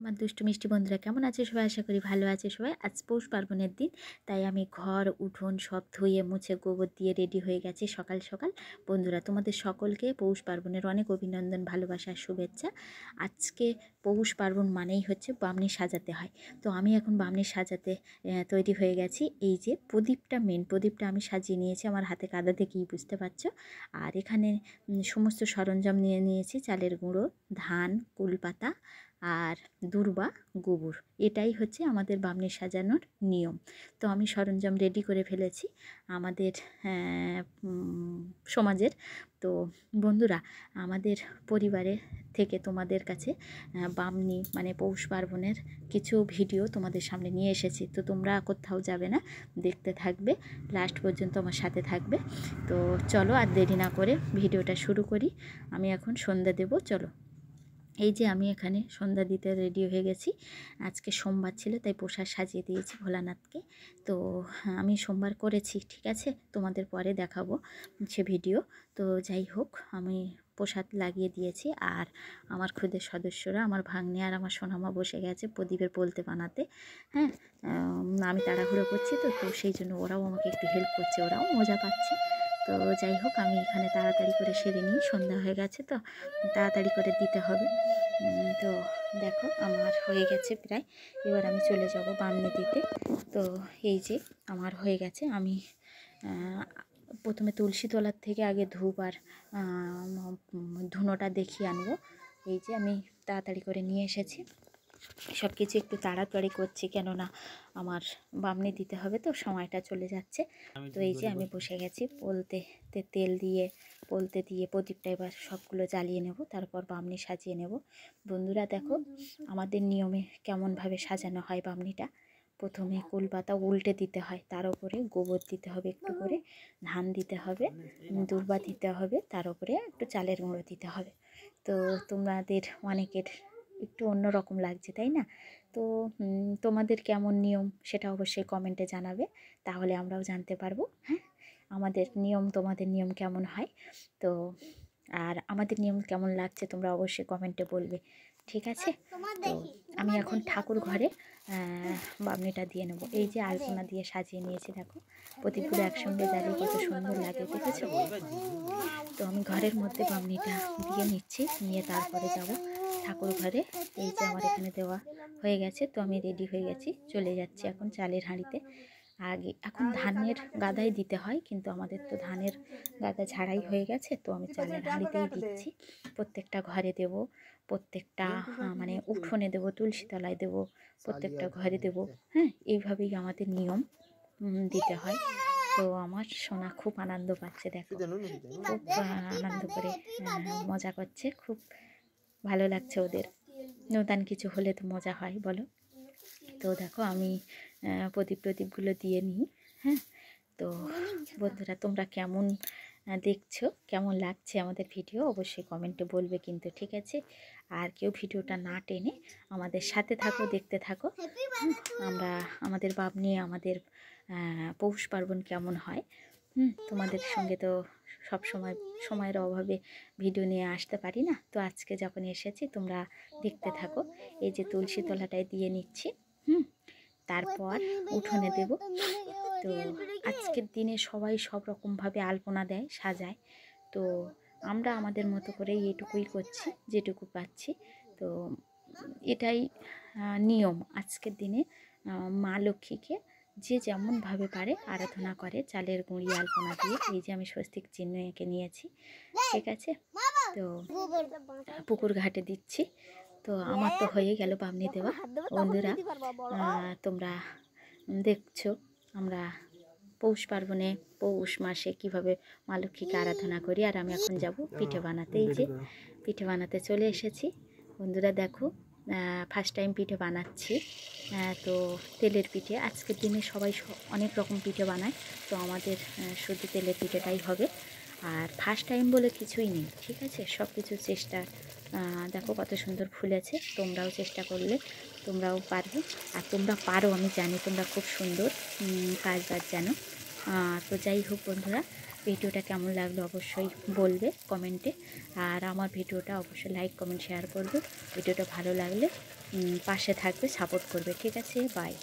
আমার দুষ্টু মিষ্টি বন্ধুরা কেমন আছে সবাই? আশা করি ভালো আছে সবাই। আজ পৌষ পার্বণের দিন, তাই আমি ঘর উঠোন সব ধুয়ে মুছে গোবর দিয়ে রেডি হয়ে গেছি সকাল সকাল। বন্ধুরা, তোমাদের সকলকে পৌষ পার্বণের অনেক অভিনন্দন, ভালোবাসা, শুভেচ্ছা। আজকে পৌষ পার্বণ মানেই হচ্ছে বামনি সাজাতে হয়। তো আমি এখন বামনি সাজাতে তৈরি হয়ে গেছি। এই যে প্রদীপটা, মেন প্রদীপটা আমি সাজিয়ে নিয়েছি, আমার হাতে কাদা দেখেই বুঝতে পারছো। আর এখানে সমস্ত সরঞ্জাম নিয়ে নিয়েছি: চালের গুঁড়ো, ধান, কুলপাতা আর দূর্বা, গোবর। এটাই হচ্ছে আমাদের বামনি সাজানোর নিয়ম। তো আমি সরঞ্জাম রেডি করে ফেলেছি আমাদের সমাজের। তো বন্ধুরা, আমাদের পরিবারের থেকে তোমাদের কাছে বামনি মানে পৌষ পার্বণের কিছু ভিডিও তোমাদের সামনে নিয়ে এসেছি। তো তোমরা কোথাও যাবে না, দেখতে থাকবে, লাস্ট পর্যন্ত আমার সাথে থাকবে। তো চলো আর দেরি না করে ভিডিওটা শুরু করি। আমি এখন সন্ধ্যা দেব, চলো। এই যে আমি এখানে সন্ধ্যা দিতে রেডি হয়ে গেছি। আজকে সোমবার ছিল, তাই প্রসাদ সাজিয়ে দিয়েছি ভোলানাথকে। তো আমি সোমবার করেছি, ঠিক আছে, তোমাদের পরে দেখাবো সে ভিডিও। তো যাই হোক, আমি প্রসাদ লাগিয়ে দিয়েছি। আর আমার ক্ষুদের সদস্যরা, আমার ভাগ্নে আর আমার সোনামা বসে গেছে প্রদীপের পোলতে বানাতে। হ্যাঁ, আমি তাড়াহুড়ো করছি, তো সেই জন্য ওরাও আমাকে একটু হেল্প করছে, ওরাও মজা পাচ্ছে। তো যাই হোক, আমি এখানে তাড়াতাড়ি করে সেরে নিই, সন্ধ্যা হয়ে গেছে তো তাড়াতাড়ি করে দিতে হবে। তো দেখো আমার হয়ে গেছে প্রায়। এবার আমি চলে যাব বামনি দিতে। তো এই যে আমার হয়ে গেছে। আমি প্রথমে তুলসী তলার থেকে আগে ধূপ আর ধুনোটা দেখিয়ে আনবো। এই যে আমি তাড়াতাড়ি করে নিয়ে এসেছি, সব কিছু একটু তাড়াতাড়ি করছি, কেননা আমার বামনি দিতে হবে, তো সময়টা চলে যাচ্ছে। তো এই যে আমি বসে গেছি পোলতে, তেল দিয়ে পোলতে দিয়ে প্রদীপটা এবার সবগুলো জ্বালিয়ে নেব, তারপর বামনি সাজিয়ে নেব। বন্ধুরা দেখো আমাদের নিয়মে কেমনভাবে সাজানো হয় বামনিটা। প্রথমে কুলপাতা উল্টে দিতে হয়, তার উপরে গোবর দিতে হবে, একটু করে ধান দিতে হবে, দূর্বা দিতে হবে, তার উপরে একটু চালের গুঁড়ো দিতে হবে। তো তোমাদের অনেকের একটু অন্যরকম লাগছে, তাই না? তো তোমাদের কেমন নিয়ম সেটা অবশ্যই কমেন্টে জানাবে, তাহলে আমরাও জানতে পারবো। হ্যাঁ, আমাদের নিয়ম তোমাদের নিয়ম কেমন হয়। তো আর আমাদের নিয়ম কেমন লাগছে তোমরা অবশ্যই কমেন্টে বলবে, ঠিক আছে? তো আমি এখন ঠাকুর ঘরে বামনিটা দিয়ে নেবো। এই যে আলপনা দিয়ে সাজিয়ে নিয়েছি, দেখো প্রদীপগুলো একসঙ্গে জ্বালিয়ে কত সুন্দর লাগে, দেখেছো? তো আমি ঘরের মধ্যে বামনিটা দিয়ে নিচ্ছি, নিয়ে তারপরে যাব ঠাকুর ঘরে। এই যে আমার এখানে দেওয়া হয়ে গেছে, তো আমি রেডি হয়ে গেছি, চলে যাচ্ছি এখন চালের হাঁড়িতে। আগে এখন ধানের গাদাই দিতে হয়, কিন্তু আমাদের তো ধানের গাদা ঝাড়াই হয়ে গেছে, তো আমি চালের হাঁড়িতেই দিচ্ছি। প্রত্যেকটা ঘরে দেব, প্রত্যেকটা মানে উঠোনে দেবো, তুলসী তলায় দেবো, প্রত্যেকটা ঘরে দেব। হ্যাঁ, এইভাবেই আমাদের নিয়ম দিতে হয়। তো আমার সোনা খুব আনন্দ পাচ্ছে, দেখো খুব আনন্দ করে মজা করছে, খুব ভালো লাগছে ওদের। নতুন কিছু হলে তো মজা হয়, বলো? তো দেখো আমি প্রদীপগুলো দিয়ে নিই। হ্যাঁ, তো বন্ধুরা তোমরা কেমন দেখছো, কেমন লাগছে আমাদের ভিডিও অবশ্যই কমেন্টে বলবে কিন্তু, ঠিক আছে? আর কেউ ভিডিওটা না টেনে আমাদের সাথে থাকো, দেখতে থাকো। আমরা আমাদের বামনি, আমাদের পৌষ পার্বণ কেমন হয়, তোমাদের সঙ্গে তো সব সময়ের অভাবে ভিডিও নিয়ে আসতে পারি না। তো আজকে যখন এসেছি তোমরা দেখতে থাকো। এই যে তুলসী তলাটায় দিয়ে নিচ্ছি, তারপর উঠোনে দেব। তো আজকের দিনে সবাই সব রকমভাবে আলপনা দেয়, সাজায়। তো আমরা আমাদের মতো করেই এটুকুই করছি, যেটুকু পাচ্ছি। তো এটাই নিয়ম। আজকের দিনে মা লক্ষ্মীকে যে যেমনভাবে পারে আরাধনা করে, চালের গুঁড়ি আলপনা দিয়ে। এই যে আমি স্বস্তিক চিহ্ন এঁকে নিয়েছি, ঠিক আছে? তো পুকুর ঘাটে দিচ্ছি। তো আমার তো হয়ে গেল বামনি দেওয়া। বন্ধুরা তোমরা দেখছো আমরা পৌষ পার্বণে, পৌষ মাসে কীভাবে মা লক্ষ্মীকে আরাধনা করি। আর আমি এখন যাব পিঠে বানাতে। এই যে পিঠে বানাতে চলে এসেছি। বন্ধুরা দেখো, ফার্স্ট টাইম পিঠে বানাচ্ছি। তো তেলের পিঠে, আজকের দিনে সবাই অনেক রকম পিঠে বানায়, তো আমাদের শুধু তেলের পিঠেটাই হবে। আর ফার্স্ট টাইম বলে কিছুই নেই, ঠিক আছে? সব কিছু চেষ্টা, দেখো কত সুন্দর ফুলেছে। তোমরাও চেষ্টা করলে তোমরাও পারবে। আর তোমরা পারো, আমি জানি তোমরা খুব সুন্দর কাজ বাজ জানো। তো যাই হোক বন্ধুরা, ভিডিওটা কেমন লাগলো অবশ্যই বলবে কমেন্টে। আর আমার ভিডিওটা অবশ্যই লাইক কমেন্ট শেয়ার করবে। ভিডিওটা ভালো লাগলে পাশে থাকবে, সাপোর্ট করবে। ঠিক আছে, বাই।